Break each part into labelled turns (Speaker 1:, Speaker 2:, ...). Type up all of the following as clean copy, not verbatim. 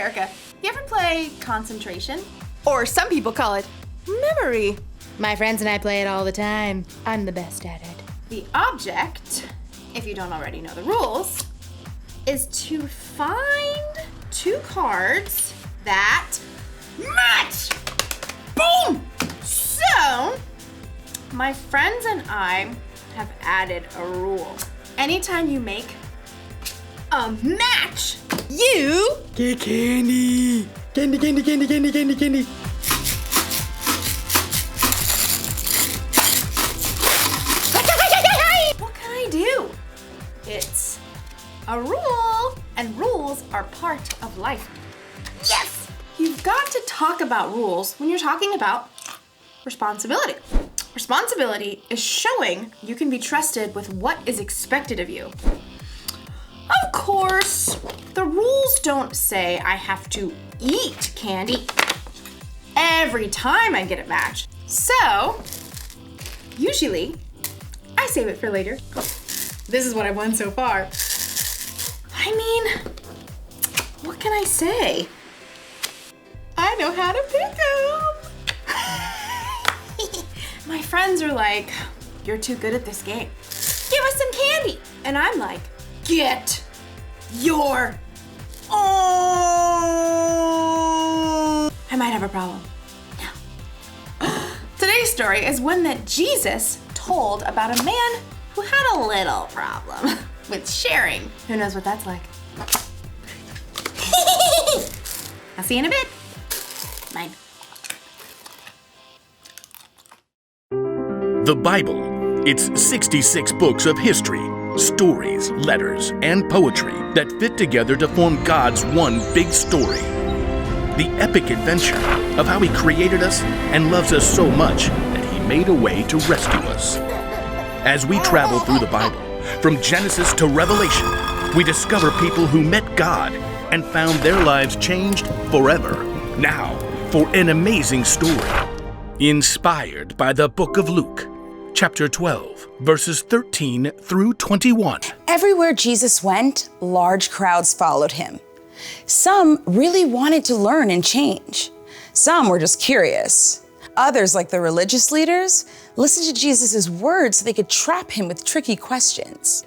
Speaker 1: Erica. You ever play concentration? Or some people call it memory.
Speaker 2: My friends and I play it all the time. I'm the best at it.
Speaker 1: The object, if you don't already know the rules, is to find two cards that match. Boom! So, my friends and I have added a rule. Anytime you make a match, you
Speaker 3: get candy. Candy, candy, candy, candy, candy, candy.
Speaker 1: What can I do? It's a rule, and rules are part of life. Yes! You've got to talk about rules when you're talking about responsibility. Responsibility is showing you can be trusted with what is expected of you. Of course, the rules don't say I have to eat candy every time I get a match. So, usually, I save it for later. This is what I've won so far. I mean, what can I say? I know how to pick 'em. My friends are like, you're too good at this game. Give us some candy. And I'm like, get your own. I might have a problem. No. Today's story is one that Jesus told about a man who had a little problem with sharing. Who knows what that's like? I'll see you in a bit. Mine.
Speaker 4: The Bible. It's 66 books of history, stories, letters, and poetry that fit together to form God's one big story. The epic adventure of how He created us and loves us so much that He made a way to rescue us. As we travel through the Bible, from Genesis to Revelation, we discover people who met God and found their lives changed forever. Now, for an amazing story, inspired by the book of Luke, chapter 12, verses 13 through 21.
Speaker 5: Everywhere Jesus went, large crowds followed him. Some really wanted to learn and change. Some were just curious. Others, like the religious leaders, listened to Jesus' words so they could trap him with tricky questions.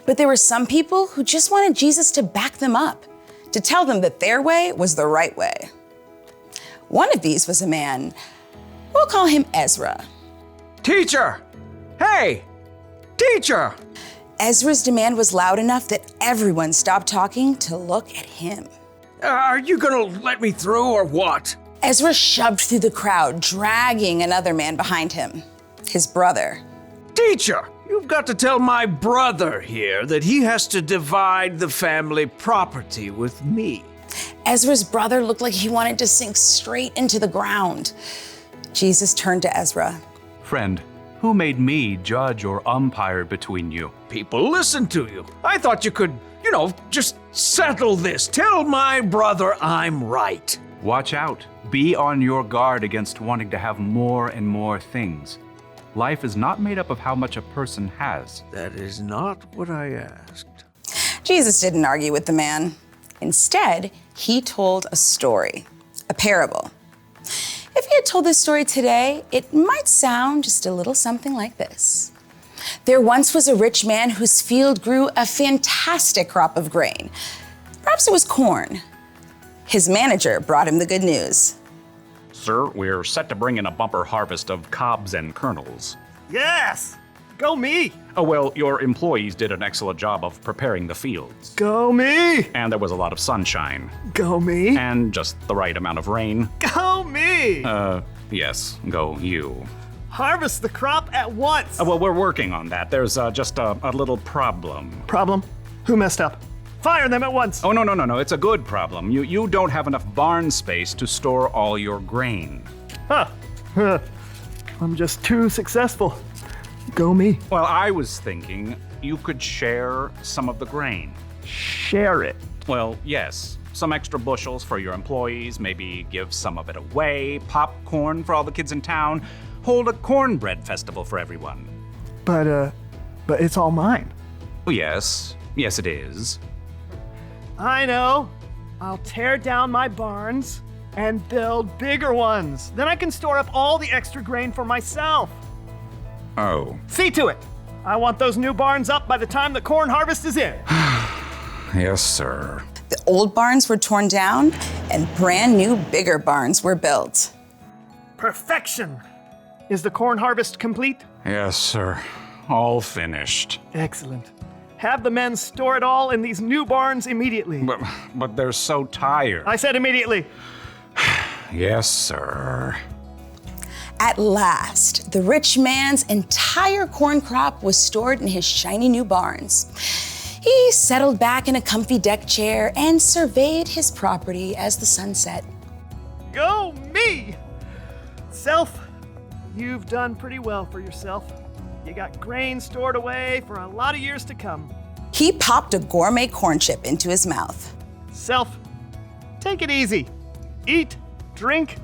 Speaker 5: But there were some people who just wanted Jesus to back them up, to tell them that their way was the right way. One of these was a man, we'll call him Ezra.
Speaker 6: Teacher! Hey! Teacher!
Speaker 5: Ezra's demand was loud enough that everyone stopped talking to look at him.
Speaker 6: Are you gonna let me through or what?
Speaker 5: Ezra shoved through the crowd, dragging another man behind him, his brother.
Speaker 6: Teacher, you've got to tell my brother here that he has to divide the family property with me.
Speaker 5: Ezra's brother looked like he wanted to sink straight into the ground. Jesus turned to Ezra.
Speaker 7: Friend, who made me judge or umpire between you?
Speaker 6: People listen to you. I thought you could, just settle this. Tell my brother I'm right.
Speaker 7: Watch out. Be on your guard against wanting to have more and more things. Life is not made up of how much a person has.
Speaker 6: That is not what I asked.
Speaker 5: Jesus didn't argue with the man. Instead, he told a story, a parable. If he had told this story today, it might sound just a little something like this. There once was a rich man whose field grew a fantastic crop of grain. Perhaps it was corn. His manager brought him the good news.
Speaker 7: Sir, we're set to bring in a bumper harvest of cobs and kernels.
Speaker 3: Yes! Go me!
Speaker 7: Oh, well, your employees did an excellent job of preparing the fields.
Speaker 3: Go me!
Speaker 7: And there was a lot of sunshine.
Speaker 3: Go me!
Speaker 7: And just the right amount of rain.
Speaker 3: Go me!
Speaker 7: Yes, go you.
Speaker 3: Harvest the crop at once!
Speaker 7: Well, we're working on that. There's just a little problem.
Speaker 3: Problem? Who messed up? Fire them at once!
Speaker 7: Oh, no. It's a good problem. You don't have enough barn space to store all your grain.
Speaker 3: Huh. I'm just too successful. Go me.
Speaker 7: Well, I was thinking you could share some of the grain.
Speaker 3: Share it.
Speaker 7: Well, yes. Some extra bushels for your employees, maybe give some of it away, popcorn for all the kids in town, hold a cornbread festival for everyone.
Speaker 3: But it's all mine.
Speaker 7: Oh, yes. Yes, it is.
Speaker 3: I know.
Speaker 8: I'll tear down my barns and build bigger ones. Then I can store up all the extra grain for myself.
Speaker 7: Oh.
Speaker 8: See to it. I want those new barns up by the time the corn harvest is in.
Speaker 7: Yes, sir.
Speaker 5: The old barns were torn down and brand new, bigger barns were built.
Speaker 8: Perfection. Is the corn harvest complete?
Speaker 7: Yes, sir. All finished.
Speaker 8: Excellent. Have the men store it all in these new barns immediately.
Speaker 7: But they're so tired.
Speaker 8: I said immediately.
Speaker 7: Yes, sir.
Speaker 5: At last, the rich man's entire corn crop was stored in his shiny new barns. He settled back in a comfy deck chair and surveyed his property as the sun set.
Speaker 8: Go me! Self, you've done pretty well for yourself. You got grain stored away for a lot of years to come.
Speaker 5: He popped a gourmet corn chip into his mouth.
Speaker 8: Self, take it easy. Eat, drink,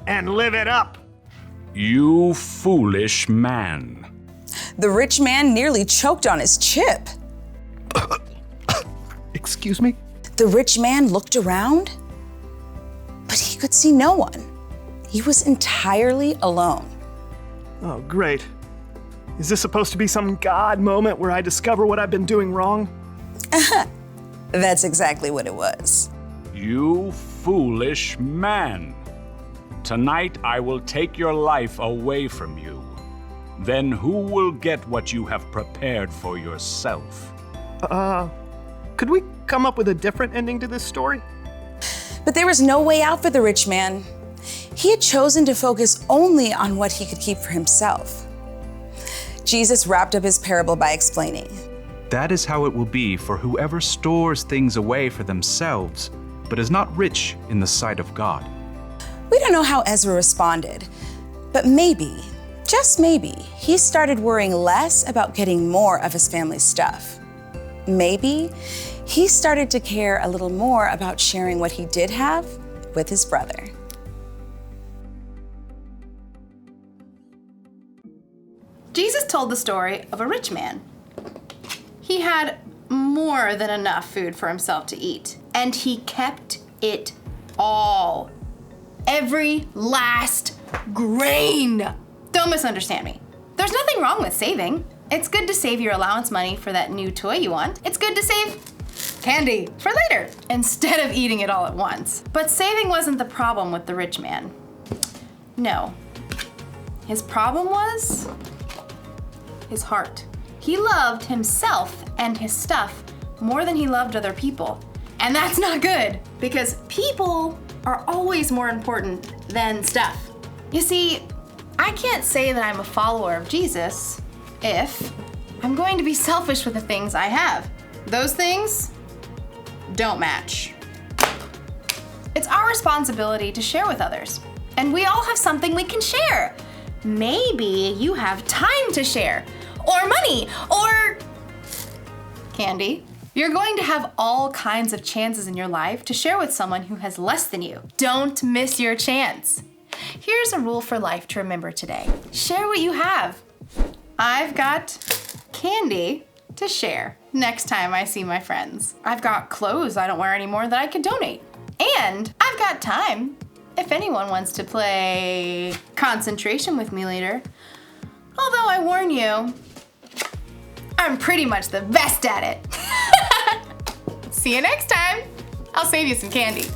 Speaker 8: and live it up.
Speaker 7: You foolish man.
Speaker 5: The rich man nearly choked on his chip.
Speaker 8: Excuse me?
Speaker 5: The rich man looked around, but he could see no one. He was entirely alone.
Speaker 8: Oh, great. Is this supposed to be some God moment where I discover what I've been doing wrong?
Speaker 5: That's exactly what it was.
Speaker 7: You foolish man. Tonight I will take your life away from you. Then who will get what you have prepared for yourself?
Speaker 8: Could we come up with a different ending to this story?
Speaker 5: But there was no way out for the rich man. He had chosen to focus only on what he could keep for himself. Jesus wrapped up his parable by explaining,
Speaker 7: That is how it will be for whoever stores things away for themselves, but is not rich in the sight of God.
Speaker 5: We don't know how Ezra responded, but maybe, just maybe, he started worrying less about getting more of his family's stuff. Maybe he started to care a little more about sharing what he did have with his brother.
Speaker 1: Jesus told the story of a rich man. He had more than enough food for himself to eat, and he kept it all. Every last grain. Don't misunderstand me. There's nothing wrong with saving. It's good to save your allowance money for that new toy you want. It's good to save candy for later instead of eating it all at once. But saving wasn't the problem with the rich man. No. His problem was his heart. He loved himself and his stuff more than he loved other people. And that's not good, because people are always more important than stuff. You see, I can't say that I'm a follower of Jesus if I'm going to be selfish with the things I have. Those things don't match. It's our responsibility to share with others, and we all have something we can share. Maybe you have time to share, or money, or candy. You're going to have all kinds of chances in your life to share with someone who has less than you. Don't miss your chance. Here's a rule for life to remember today. Share what you have. I've got candy to share next time I see my friends. I've got clothes I don't wear anymore that I could donate. And I've got time if anyone wants to play concentration with me later. Although I warn you, I'm pretty much the best at it. See you next time. I'll save you some candy.